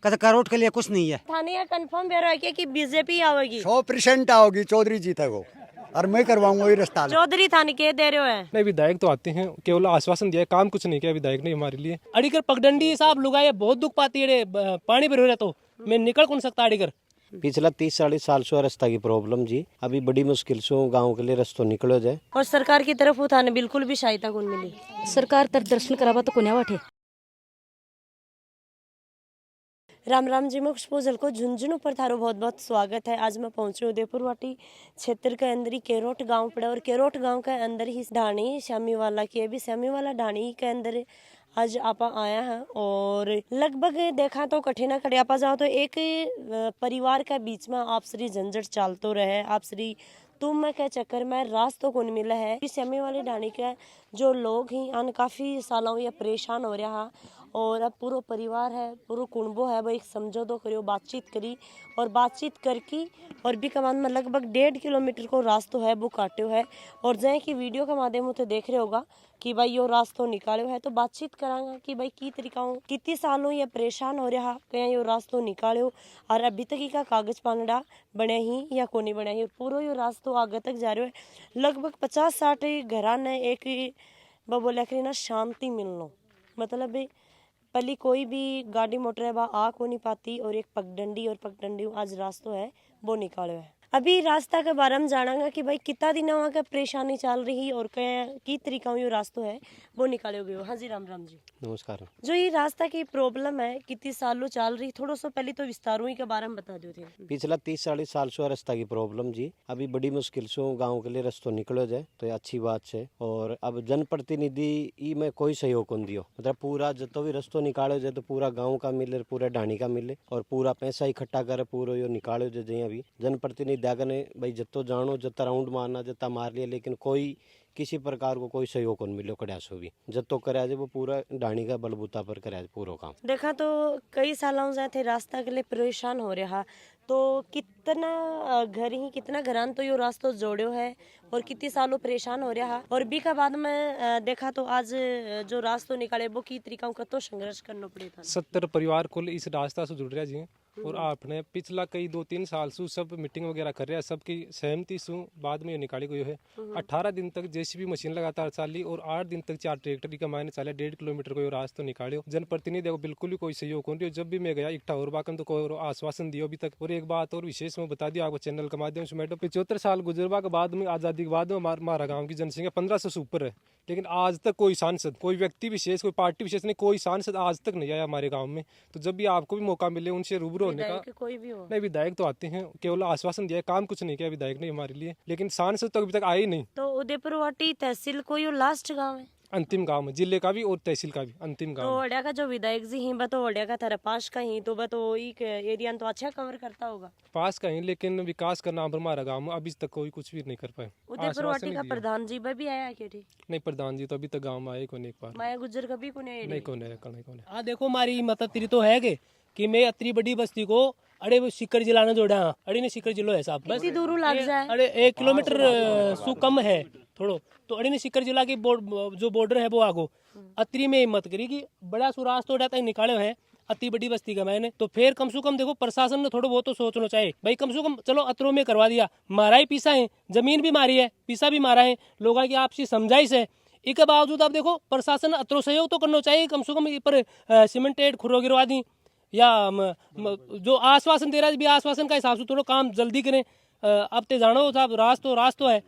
कद करोड़ के लिए कुछ नहीं है। थाने कंफर्म ब्यूरो है कि बीजेपी आवेगी 100% आओगी, चौधरी जीतेगा और मैं करवाऊंगा वही रास्ता। चौधरी थाने के दे रहे हो है। नहीं, विधायक तो आते हैं, केवल आश्वासन दिया है, काम कुछ नहीं किया विधायक ने हमारे लिए। अड़ीकर पगडंडी साहब लुगाए बहुत दुख पाती है, पानी भर रहा तो मैं निकल कौन सकता अड़ीकर। पिछला 30-40 साल से रास्ता की प्रॉब्लम जी, अभी बड़ी मुश्किल से गांव के लिए रास्ता निकलो जाए। और सरकार की तरफ थाने बिल्कुल भी सहायता कौन मिली। सरकार तर दर्शन करावा तो कोन्या वाठे। राम राम जी, मैं खुशबू जल को झुंझुनू पर थारो बहुत बहुत स्वागत है। आज मैं पहुंची हूँ उदयपुर वाटी क्षेत्र के अंदर ही केरोट गांव पड़ा और केरोट गांव के अंदर ही ढाणी श्यामी वाला की अभी श्यामी वाला ढाणी के अंदर आज आप आया है। और लगभग देखा तो कठिना खड़े आप जाओ तो एक परिवार के बीच में आपसी झंझट चालतो रहे, आपसी तुम के चक्कर में रास्ता कौन मिला है। श्यामी वाली ढाणी के जो लोग ही अन काफी सालों ये परेशान हो रहा और अब पूरा परिवार है, पूरा कुंबो है, वो एक समझौता करियो, बातचीत करी और बातचीत करके और भी कमान में लगभग 1.5 किलोमीटर को रास्ता है वो काट्यो है। और जैसे कि वीडियो के माध्यम से देख रहे होगा कि भाई यो रास्ता निकालो है तो बातचीत करांगा कि भाई की तरीका कितनी सालों ये परेशान हो रहा कहीं यो रास्ता निकालो और अभी तक का कागज पानडा बने ही या को नहीं बने ही। पूरा यो रास्ता आगे तक जा रहा है। लगभग 50-60 घरा ने एक बोला करी ना शांति मिलनो, मतलब पहली कोई भी गाड़ी मोटर है वह आ को नहीं पाती और एक पगडंडी और पगडंडी आज रास्ता है वो निकालो है। अभी रास्ता के बारे में जानांगा कि भाई कितना दिन वहाँ का परेशानी चल रही और की तरीका ये रास्ता है वो निकालोगे। हाँ जी, राम राम जी, नमस्कार। जो ये रास्ता की प्रॉब्लम है कितनी सालों चल रही, थोड़ा सा पहले तो विस्तारों के बारे में बता दो थे। पिछला 30-40 साल से रास्ता की प्रॉब्लम जी, अभी बड़ी मुश्किल से गांव के लिए रास्ता निकलो जाए तो ये अच्छी बात है। और अब जनप्रतिनिधि ई में कोई सहयोग कौन दियो, मतलब पूरा जो भी रास्ता निकालो जाए तो पूरा गाँव का मिले, पूरा ढाणी का मिले और पूरा पैसा इकट्ठा करे पूरा यो निकालो जाए। अभी जनप्रतिनिधि दागने भाई जत्तो जानो जत्ता राउंड मारना जत्ता मार लिया, लेकिन कोई किसी प्रकार को कोई सहयोग कौन मिलो कड़ासो भी जत्तो करे आज वो पूरा ढाणी का बलबूता पर करे पूरा काम। देखा तो कई सालों से थे रास्ता के लिए परेशान हो रहा तो कितना घर ही कितना घरान तो यो रास्ता जोड़ो है और कितने सालों परेशान हो रहा और भी का बाद में देखा तो आज जो रास्ता निकाले वो की तरीका का तो संघर्ष करना पड़े था। 70 परिवार कुल इस रास्ता से जुड़ रहा जी और आपने पिछला कई 2-3 साल से सब मीटिंग वगैरह कर रहा है, सबकी सहमति से बाद में ये निकाली गई है। 18 दिन तक जेसीबी मशीन लगातार चाली और 8 दिन तक 4 ट्रैक्टर का मायने चले 1.5 किलोमीटर को रास्ता निकालो। जनप्रतिनिधि को बिल्कुल भी कोई सहयोग नहीं दियो। जब भी मैं गया इकट्ठा और बाकम तो कोई आश्वासन दियो अभी तक। और एक बात और विशेष में बता दिया आपको चैनल के माध्यम से, मैडम 75 साल गुजरबा के बाद में आजादी के बाद में हमारा गाँव की जनसंख्या 1500 से ऊपर है, लेकिन आज तक कोई सांसद, कोई व्यक्ति विशेष, कोई पार्टी विशेष नहीं, कोई सांसद आज तक नहीं आया हमारे गांव में। तो जब भी आपको भी मौका मिले उनसे रूबरू होने का, कोई भी हो नहीं विधायक तो आते हैं, केवल आश्वासन दिया है, काम कुछ नहीं किया विधायक ने हमारे लिए, लेकिन सांसद तो अभी तक आए ही नहीं। तो उदयपुर वाटी तहसील को यो लास्ट गाँव है, अंतिम गांव है, जिले का भी और तहसील का भी अंतिम गांव। तो ओडिया का जो विधायक जी ही बतो ओडिया का थारा पास का ही तो बतो एक एरिया तो अच्छा कवर करता होगा पास का ही, लेकिन विकास का नाम पर हमारा गाँव में अभी तक कोई कुछ भी नहीं कर पाए। उदयपुर वाटी का प्रधान जी भी आया क्या? ठीक नहीं, प्रधान जी तो अभी तक गाँव में आए कौन एक बार, माया गुजर कभी को नहीं कौन है कौन है। हाँ देखो हमारी मतलब तेरी तो है कि मैं अतरी बड़ी बस्ती को अरे वो सिक्कर जिला ने जोड़ा, अरे ने सिक्कर जिलो है साहब, बस दूर लग जाए, अरे 1 किलोमीटर सु कम है थोड़ो, तो अरे ने सिक्कर जिला की जो बॉर्डर है वो आगो अतरी में हिम्मत करी कि बड़ा सुराज तो तक निकाले हैं अति बड़ी बस्ती का मैंने, तो फिर कम से कम देखो प्रशासन ने थोड़ा बहुत तो सोचना चाहिए भाई, कम से कम चलो अतरों में करवा दिया, मारा ही पीसा है, जमीन भी मारी है, पीसा भी मारा है, लोगों की आपसी समझाइश है, इसके बावजूद आप देखो प्रशासन अतरो सहयोग तो करना चाहिए, कम से कम पर सीमेंटेड खुरो गिरवा दी या जो आश्वासन दे रहा है भी आश्वासन का हिसाब से थोड़ा काम जल्दी करें। अब ते जानो साहब रास्तो है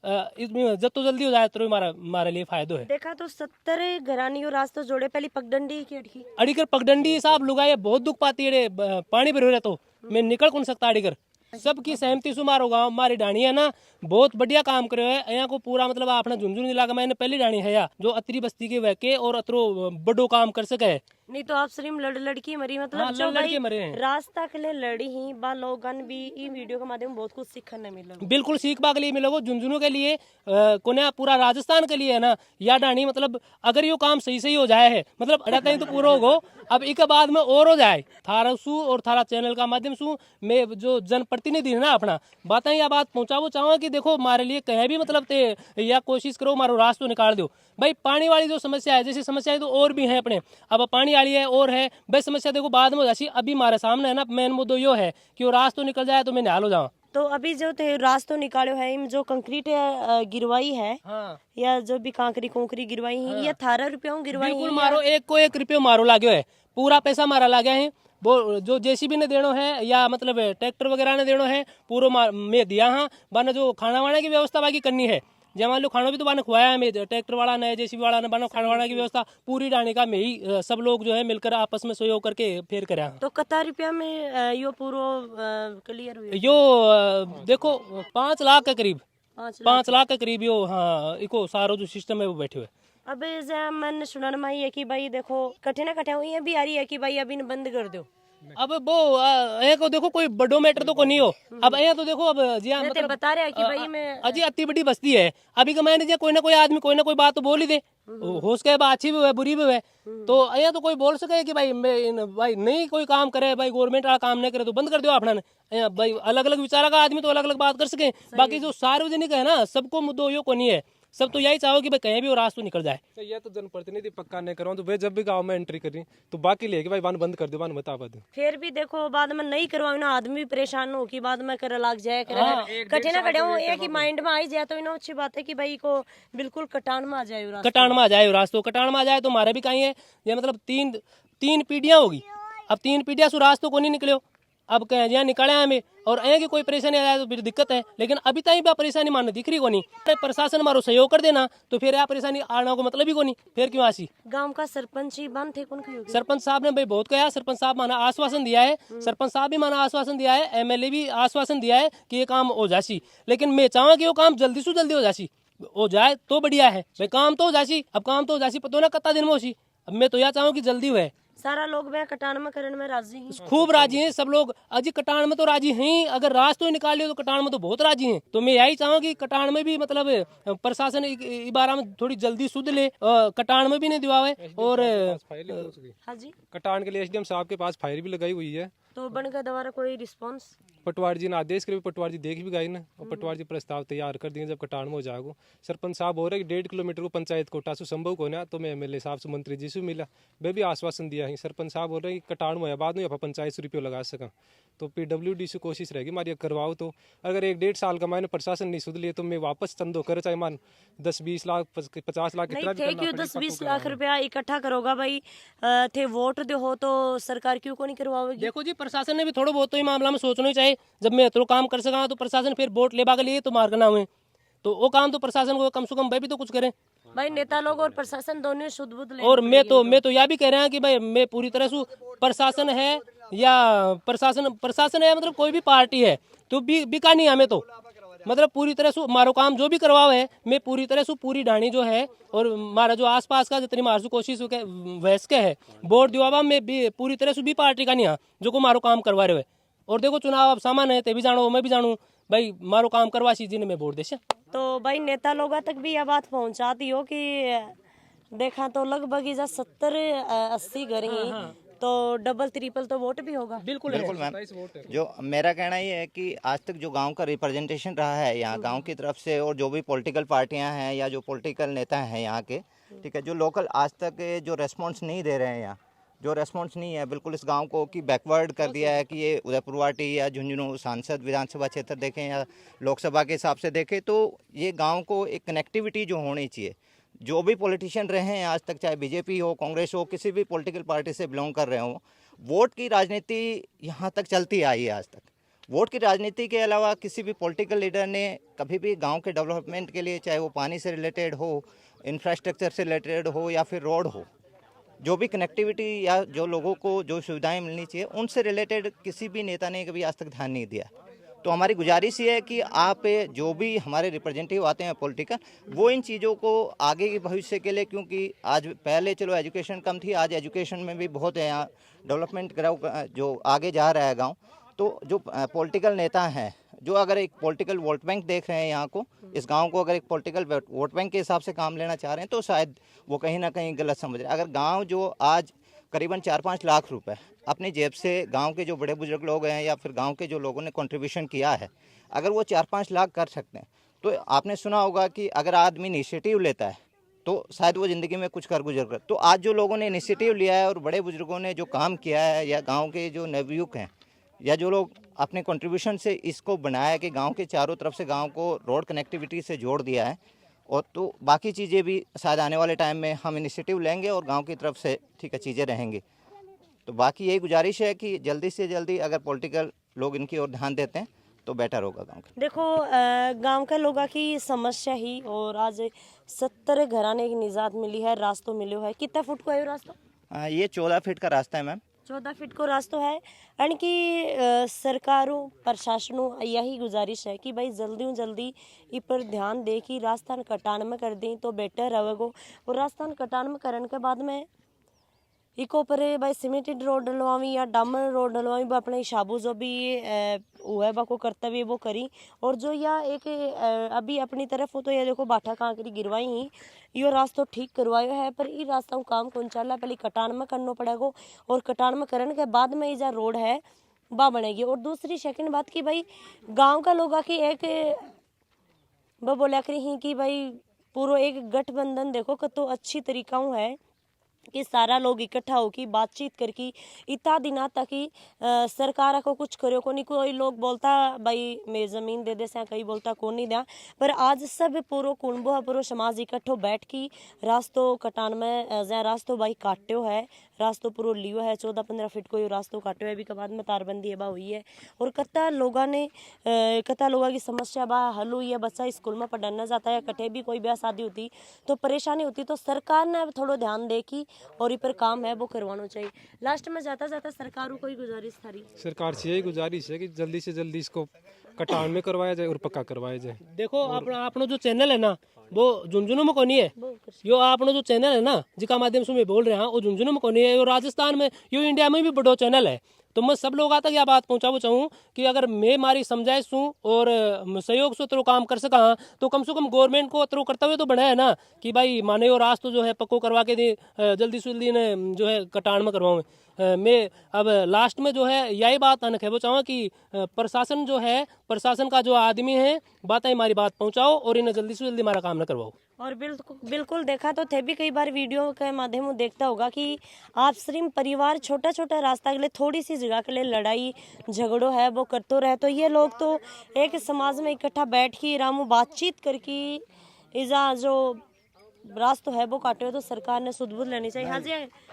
इसमें जब तो जल्दी हो जाए तो हमारे लिए फायदा है। देखा तो 70 घरानी और रास्ता जोड़े पहली पगडंडी की अड़ीकर पगडंडी साहब लुगाए बहुत दुख पाती है, पानी भर रहा तो मैं निकल कौन सकता अड़ीकर। सबकी सहमति से मारो गाँव हमारी ढाणी है ना बहुत बढ़िया काम करे है यहाँ को पूरा, मतलब अपना झुंझुनू इलाका मैंने पहली ढाणी है या जो अतरी बस्ती के वहके और अतरो बड़ो काम कर सके है। नहीं तो आप सिर्फ लड़की मरी, मतलब हाँ, जो लड़के मरे हैं। रास्ता के लिए लड़ी ही बा लोगन भी ई वीडियो के माध्यम बहुत कुछ सीखने मिलेगा, बिल्कुल सीखने के लिए मिलेगा, झुंझुनू के लिए कोने पूरा राजस्थान के लिए है ना या ढाणी, मतलब अगर यो काम सही हो जाए है मतलब रहता ही तो पूरा होगा, अब एक बाद में और हो जाए थारा सू और थारा चैनल का माध्यम सू मैं जो जनप्रतिनिधि है ना अपना बातें या बात पहुंचाओ चाहूँगा कि देखो हमारे लिए कहीं भी मतलब ते या कोशिश करो हमारा रास्ता निकाल दो भाई। पानी वाली जो समस्या है, जैसी समस्या है तो और भी है अपने, अब पानी नहीं आ रही है और है बस समस्या देखो बाद में हो जाती। अभी हमारे सामने है ना मेन मुद्दो यो है कि वो रास्ता तो निकल जाए तो मैं निहाल हो जाऊँ। तो अभी जो थे रास्तों निकालो है इम जो कंक्रीट गिरवाई है हाँ या जो भी कांकरी कोंकरी गिरवाई है ये 18 रुपया गिरवाई बिल्कुल है मारो, एक को 1 रुपये मारो लागो है, पूरा पैसा मारा लागया है। वो जो जेसीबी ने देनो है या मतलब ट्रैक्टर वगैरह ने देनो है पूरा मैं दिया हाँ। बने जो खाना वाना की व्यवस्था बाकी करनी है, जब मान लो खाना भी तो बने खुआया है, मैं ट्रैक्टर वाला ने जेसीबी वाला ने बनो खाना वाना की व्यवस्था पूरी डालने का मैं ही सब लोग जो है मिलकर आपस में सहयोग करके फिर करा। तो कता रुपया में यो पूरो क्लियर हुई यो देखो 5 लाख के करीब 5 5 लाख के करीब यो हाँ इको सारो जो सिस्टम है वो बैठे हुए। अब मैंने सुना में है कि भाई देखो कठे ना कठे हुई भी आ रही है कि भाई अभी बंद कर दो। अब वो को देखो कोई बड़ो मैटर तो को नहीं हो। अब ये तो देखो अब जी हाँ, मतलब बता रहे हैं कि भाई मैं अजी अति बड़ी बस्ती है अभी का मैंने कोई ना कोई आदमी कोई ना कोई बात तो बोल ही दे, हो सके बात अच्छी भी है बुरी भी है। तो ये तो कोई बोल सके कि भाई नहीं कोई काम करे, भाई गवर्नमेंट वाला काम नहीं करे तो बंद कर दो अपना। भाई अलग अलग विचार का आदमी तो अलग अलग बात कर सके, बाकी जो सार्वजनिक है ना सबको मुद्दों यो को नहीं है, सब तो यही चाहो कि भाई कहीं भी वो रास्ता निकल जाए। तो ये तो जनप्रतिनिधि पक्का नहीं करवाऊँ तो वे जब भी गांव में एंट्री करी तो बाकी लेके भाई वन बंद कर दो, वन बता दो। फिर भी देखो बाद में नहीं करवाओ ना आदमी भी परेशान हो कि बाद में कर लाग जाए कठे ना कठे हो एक ही माइंड में आई जाए तो इन्हें अच्छी बात है कि भाई को बिल्कुल कटान में आ जाए रास्ता। कटान में आ जाए रास्ता, कटान में आ जाए तो हमारे भी कहीं है ये मतलब तीन पीढ़ियां होगी। अब 3 पीढ़ियां सु रास्तों को नहीं निकले, अब कह यहाँ निकाले हमें और की कोई परेशानी आ जाए तो फिर दिक्कत है। लेकिन अभी तक भी परेशानी मानने दिख रही को नहीं, प्रशासन मारो सहयोग कर देना तो फिर यह परेशानी आना को मतलब ही को नहीं, फिर क्यों आसी। गांव का सरपंच ही बंद थे कौन सरपंच साहब ने भाई बहुत कहा, सरपंच साहब माना आश्वासन दिया है, सरपंच साहब भी माना आश्वासन दिया है, एमएलए भी आश्वासन दिया है कि ये काम हो जासी। लेकिन मैं चाहूँ कि वो काम जल्दी से जल्दी हो जासी, हो जाए तो बढ़िया है भाई। काम तो हो जासी, अब काम तो हो जासी पता ना कितना दिन में होसी, अब मैं तो यह चाहूँ कि जल्दी हुए। सारा लोग वह कटान में करने में राजी हैं, खूब राजी हैं सब लोग। अजी कटान में तो राजी हैं, अगर रास्ते निकाल लियो तो कटान में तो बहुत राजी हैं। तो मैं यही चाहूँ कि कटान में भी मतलब प्रशासन इस बारे में थोड़ी जल्दी सुध ले, कटान में भी नहीं दिवावे। और हाँ जी कटान के लिए एसडीएम साहब के पास फायर भी लगाई हुई है, तो बन का दोबारा कोई रिस्पांस पटवार जी ने आदेश करे, पटवार जी देख भी गए ना और पटवार जी प्रस्ताव तैयार कर दिए जब कटान में हो जाएगा। सरपंच साहब हो रहे कि 1.5 किलोमीटर को पंचायत कोटा से संभव को ना, तो मैं एमएलए साहब से मंत्री जी से मिला, वे भी आश्वासन दिया है। सरपंच साहब बोल रहे हैं कि कटान में बाद में पंचायत से रुपये लगा सका, तो PWD से कोशिश रहेगी हमारी करवाओ। तो अगर 1-1.5 साल का मैंने प्रशासन नहीं सुध लिए तो मैं वापस चंदो कर चाहे मान 10-20 लाख 50 लाख नहीं थे क्यों 10-20 लाख रुपया इकट्ठा करोगा भाई थे वोट दे हो तो सरकार क्यों को नहीं करवाओगी। देखो जी प्रशासन ने भी थोड़ा बहुत तो ये मामला में सोचना ही चाहिए। जब मैं तो काम कर सका तो प्रशासन फिर वोट लेबा के लिए तो मार्ग ना हुए, तो वो काम तो प्रशासन को कम से कम भाई भी तो कुछ करे। भाई नेता लोग और प्रशासन दोनों शुद्ध बुद्ध ले। और मैं तो यह भी कह रहा हूँ कि भाई मैं पूरी तरह से प्रशासन है या प्रशासन है मतलब कोई भी पार्टी है तो बिका नहीं हमें, तो मतलब पूरी तरह से मारो काम जो भी करवाओ है मैं पूरी तरह से पूरी डाणी जो है और हमारा जो आसपास का जितनी मारसू कोशिश वैस के है वोट दिवा में भी पूरी तरह से भी पार्टी का नहीं है जो को मारो काम करवा रहे हो। और देखो चुनाव अब सामान है ते भी जानो मैं भी जानू भाई मारो काम करवा सी जिन्हें मैं वोट दे। तो भाई नेता लोगों तक भी यह बात पहुंचाती हो कि देखा तो लगभग इजा 70-80 घर ही तो डबल ट्रिपल तो वोट भी होगा। बिल्कुल मैम, जो मेरा कहना ये है कि आज तक जो गांव का रिप्रेजेंटेशन रहा है यहाँ गांव की तरफ से और जो भी पॉलिटिकल पार्टियां हैं या जो पॉलिटिकल नेता हैं यहाँ के, ठीक है, जो लोकल आज तक जो रेस्पॉन्स नहीं दे रहे हैं, यहाँ जो रेस्पॉन्स नहीं है बिल्कुल इस गांव को कि बैकवर्ड कर दिया है कि ये उदयपुरवाटी या झुंझुनू सांसद विधानसभा क्षेत्र देखें या लोकसभा के हिसाब से देखें तो ये गांव को एक कनेक्टिविटी जो होनी चाहिए। जो भी पॉलिटिशियन रहे हैं आज तक, चाहे बीजेपी हो, कांग्रेस हो, किसी भी पॉलिटिकल पार्टी से बिलोंग कर रहे हो, वोट की राजनीति यहाँ तक चलती आई है। आज तक वोट की राजनीति के अलावा किसी भी पॉलिटिकल लीडर ने कभी भी गांव के डेवलपमेंट के लिए, चाहे वो पानी से रिलेटेड हो, इंफ्रास्ट्रक्चर से रिलेटेड हो या फिर रोड हो, जो भी कनेक्टिविटी या जो लोगों को जो सुविधाएं मिलनी चाहिए उनसे रिलेटेड किसी भी नेता ने कभी आज तक ध्यान नहीं दिया। तो हमारी गुजारिश ये है कि आप जो भी हमारे रिप्रेजेंटेटिव आते हैं पॉलिटिकल, वो इन चीज़ों को आगे के भविष्य के लिए, क्योंकि आज पहले चलो एजुकेशन कम थी, आज एजुकेशन में भी बहुत है, यहाँ डेवलपमेंट जो आगे जा रहा है गाँव। तो जो पॉलिटिकल नेता हैं जो अगर एक पॉलिटिकल वोट बैंक देख रहे हैं यहाँ को, इस गांव को अगर एक पॉलिटिकल वोट बैंक के हिसाब से काम लेना चाह रहे हैं तो शायद वो कहीं ना कहीं गलत समझ रहे हैं। अगर गांव जो आज करीबन 4-5 लाख रुपए अपनी जेब से गांव के जो बड़े बुजुर्ग लोग हैं या फिर गांव के जो लोगों ने कंट्रीब्यूशन किया है, अगर वो 4-5 लाख कर सकते हैं तो आपने सुना होगा कि अगर आदमी इनिशिएटिव लेता है तो शायद वो ज़िंदगी में कुछ कर गुजर कर। तो आज जो लोगों ने इनिशिएटिव लिया है और बड़े बुजुर्गों ने जो काम किया है, या गांव के जो नवयुवक हैं, या जो लोग अपने कंट्रीब्यूशन से इसको बनाया कि गांव के चारों तरफ से गांव को रोड कनेक्टिविटी से जोड़ दिया है, और तो बाकी चीज़ें भी शायद आने वाले टाइम में हम इनिशिएटिव लेंगे और गांव की तरफ से ठीक है चीज़ें रहेंगी। तो बाकी यही गुजारिश है कि जल्दी से जल्दी अगर पॉलिटिकल लोग इनकी ओर ध्यान देते हैं तो बेटर होगा गांव का। देखो गांव का लोगों की समस्या ही, और आज 70 घराने की निजात मिली है, रास्तों मिलो है। कितना फुट को है रास्ता? ये 14 फीट का रास्ता है मैम। 14 फीट को रास्तो है। यानी कि सरकारों प्रशासनों यही गुजारिश है कि भाई जल्दी इ पर ध्यान दे कि रास्ता कटान में कर दें तो बेटर रहेगा। और रास्ता कटान में करने के बाद में इको पर भाई सीमेंटेड रोड डलवावी या डामर रोड डलवावी, वो अपने हिसाबों जो भी वो है बाको कर्तव्य वो करी। और जो या एक अभी अपनी तरफ हो तो ये देखो बाठा कांकरी गिरवाई ही, यो रास्ता ठीक करवायो है, पर ये रास्ता काम कौन चला पहले कटान में करना पड़ेगा, और कटान में करने के बाद में ये जो रोड है वह बनेगी। और दूसरी सेकंड बात की भाई गाँव का लोग की एक वो बोला करी कि भाई पूरा एक गठबंधन देखो कि तो अच्छी तरीका है कि सारा लोग इकट्ठा हो की बातचीत करके इतना दिना तक ही सरकार को कुछ करो को नहीं। कोई लोग बोलता भाई मैं ज़मीन दे दे से, कहीं बोलता कौन नहीं दिया, पर आज सब पूरा कुंबो पूरा समाज इकट्ठो बैठ की रास्तों कटान में जहाँ रास्तों भाई काट्यो है, रास्तों पूरा लियो है 14-15 फीट को ये रास्तों काट्यो है। अभी के बाद में तारबंदी है बा हुई है, और कत्ता लोगों ने कत्ता लोगों की समस्या बा हल हुई है। बच्चा स्कूल में पढ़ना जाता है, कटे भी कोई ब्याह शादी होती तो परेशानी होती, तो सरकार ने थोड़ा ध्यान दे की और ये पर काम है वो करवाना चाहिए। लास्ट में जाता सरकार को ही गुजारिश थारी, सरकार से यही गुजारिश है कि जल्दी से जल्दी इसको कटान में करवाया जाए और पक्का करवाया जाए। देखो अपना जो चैनल है ना वो झुंझुनू में कोनी है, यो अपना जो चैनल है ना जिसका माध्यम से मैं बोल रहा हूँ वो झुंझुनू में कोनी है, यो राजस्थान में, यो इंडिया में भी बड़ो चैनल है। तो मैं सब लोग तक यह बात पहुंचाना चाहूँ कि अगर मैं मारी समझाइश हूँ और सहयोग से तेरो काम कर सका तो कम से कम गवर्नमेंट को तेरो करतव्य तो बना है ना कि भाई माने और रास्ता जो है पक्को करवा के दे, जल्दी से जल्दी ने जो है कटान में करवाऊँ। मैं अब लास्ट में जो है यही बात आना कहना चाहूँ कि प्रशासन जो है, प्रशासन का जो आदमी है बात हमारी बात पहुँचाओ और इन्हें जल्दी से जल्दी हमारा काम न करवाओ। और बिल्कुल देखा तो थे भी कई बार वीडियो के माध्यम में देखता होगा कि आप सिर्फ परिवार छोटा रास्ता के लिए थोड़ी सी जगह के लिए लड़ाई झगड़ो है वो करते रहे, तो ये लोग तो एक समाज में इकट्ठा बैठ के रामू बातचीत करके इजा जो रास्ता है वो काटे, तो सरकार ने सुध-बुध लेनी चाहिए। हाँ जी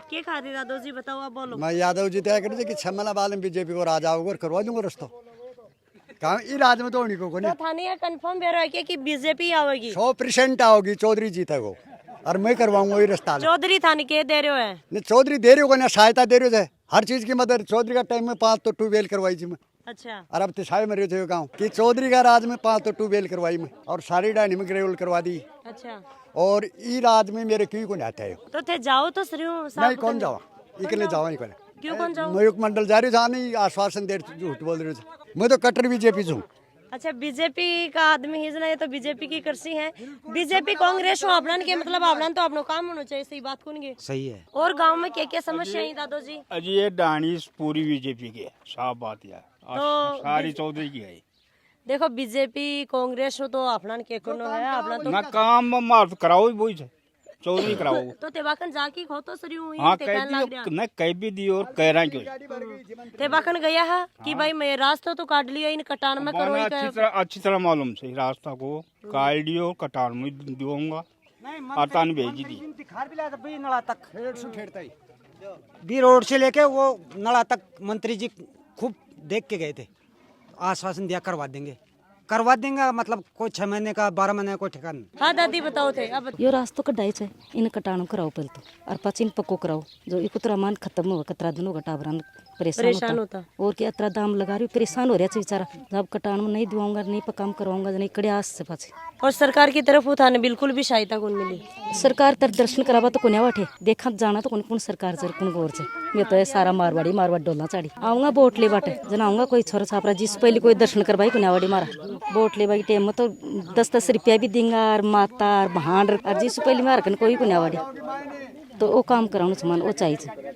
क्या खा रही यादव जी बताओ, आप बोलो। मैं यादव जी तय कर कि 6 महीना बाद में बीजेपी को राज आओगे और करवा दूंगा रास्ता कहाँ ई राज में तो नहीं को तो थाने ये कंफर्म बेरो है कि बीजेपी आवेगी 100% आओगी, चौधरी जीतेगो और मैं करवाऊंगा ये रास्ता। चौधरी थाने के दे रहे हो है नहीं चौधरी दे रहे हो ना, सहायता दे रहे हो, हर चीज की मदद। चौधरी का टाइम में 5 तो ट्यूबवेल करवाई थी मैं। अच्छा। और अब तिसाए में रहे थे गाँव कि चौधरी का राज में 5 तो ट्यूबवेल करवाई मैं, और सारी डायनी में ग्रेवल करवा दी। अच्छा। और ई राज में मेरे क्यों को नहीं आता है तो थे जाओ तो श्री नहीं कौन जाओ इकले जाओ इकले क्यों कौन जाओ? मैं एक मंडल जा रही था, नहीं आश्वासन दे झूठ बोल रहे थे। मैं तो कट्टर बीजेपी हूँ। अच्छा बीजेपी का आदमी ही है तो बीजेपी की कृषि है, बीजेपी कांग्रेस हो अपना के मतलब अपना तो अपना काम होना चाहिए। सही बात कौन सही है। और गांव में क्या क्या समस्या है दादो जी? अजी ये डाणी पूरी बीजेपी की है, साफ बात है, तो सारी चौधरी की है। देखो बीजेपी कांग्रेस हो तो अपना के कोनो है अपना तो ना काम मार कराओ ही वही है, चौधरी कराओ। तो तेबाकन जाकी खो तो सरी हुई हाँ कह दी न कह भी दी और कह रहा क्यों तेबाकन गया है कि भाई मैं रास्ता तो काट लिया इन कटान में करो अच्छी तरह मालूम से रास्ता को काट दियो कटान में दूंगा आतान भेज दी नला तक बी रोड से लेके वो नला तक मंत्री जी खूब देख के गए थे, आश्वासन दिया करवा देंगे मतलब कोई 6 महीने का 12 महीने का कोई ठिकाना। हाँ दादी बताओ थे अब यो रास्तो कटाई है इन कटाणो कराओ पहले तो, और पचिन पक्को कराओ जो इकुतरा मान खत्म हो कतरा दिन होगा टाबरान परेशान होता और क्या अतरा दाम लगा रही परेशान हो रहा है बेचारा। जब कटान में नहीं दुआऊंगा नहीं काम करवाऊंगा नहीं कड़े आस से पाछे। और सरकार की तरफ उठाने बिल्कुल भी सहायता कौन मिली? सरकार तर दर्शन करावा तो कोन्या वाठे देखा जाना तो कौन सरकार से कौन गौर से मैं तो सारा मारवाड़ी डोलना चाड़ी आऊंगा बोट ले बाटे जना आऊंगा कोई छोरा छापरा जिस पहले कोई दर्शन करवाई कोन्यावाड़ी मारा बोट ले बाई टाइम में तो 10-10 रुपया भी देंगा और माता और भांड और जिस पहले मार कन कोई कोन्यावाड़ी तो वो काम कराना सामान वो चाहिए।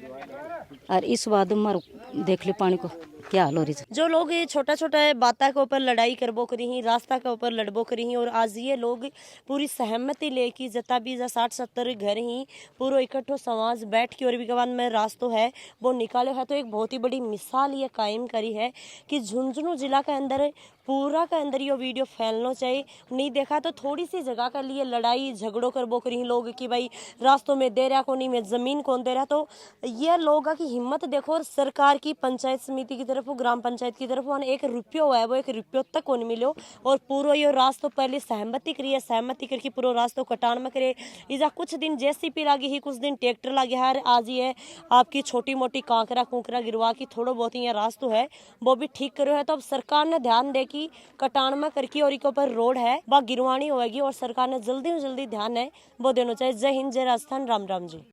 और इस बाद मारो देख ले पानी को क्या हाल हो रही है। जो लोग ये छोटा छोटा बाता के ऊपर लड़ाई करबो करी ही, रास्ता के ऊपर लड़बो करी ही, और आज ये लोग पूरी सहमति लेके जता भी 60-70 घर ही पूरा इकट्ठो समाज बैठ के और भी बाद में रास्तो है वो निकाले है। तो एक बहुत ही बड़ी मिसाल ये कायम करी है कि झुंझुनू जिला के अंदर पूरा का अंदर ये वीडियो फैलना चाहिए। नहीं देखा तो थोड़ी सी जगह के लिए लड़ाई झगड़ों कर बो करी लोग कि भाई रास्तों में दे रहा को नहीं, में जमीन कौन दे रहा। तो ये लोग की हिम्मत देखो, और सरकार की पंचायत समिति की तरफ, ग्राम पंचायत की तरफ एक रुपयो है वो 1 रुपयो तक को नहीं मिलो, और पूरा ये रास्तों पहले सहमति करी है, सहमति करके पूरा रास्तों कटान में करे। इजा कुछ दिन जेसीपी लागी ही, कुछ दिन ट्रैक्टर लागे है, आज ये आपकी छोटी मोटी कांकरा कुंकरा गिरवा की थोड़ा बहुत ही रास्तों है वो भी ठीक करो है। तो अब सरकार ने ध्यान दे कि कटान में करके और के ऊपर रोड है वह गिरवानी होगी, और सरकार ने जल्दी से जल्दी ध्यान है वो देना चाहिए। जय हिंद, जय राजस्थान, राम राम जी।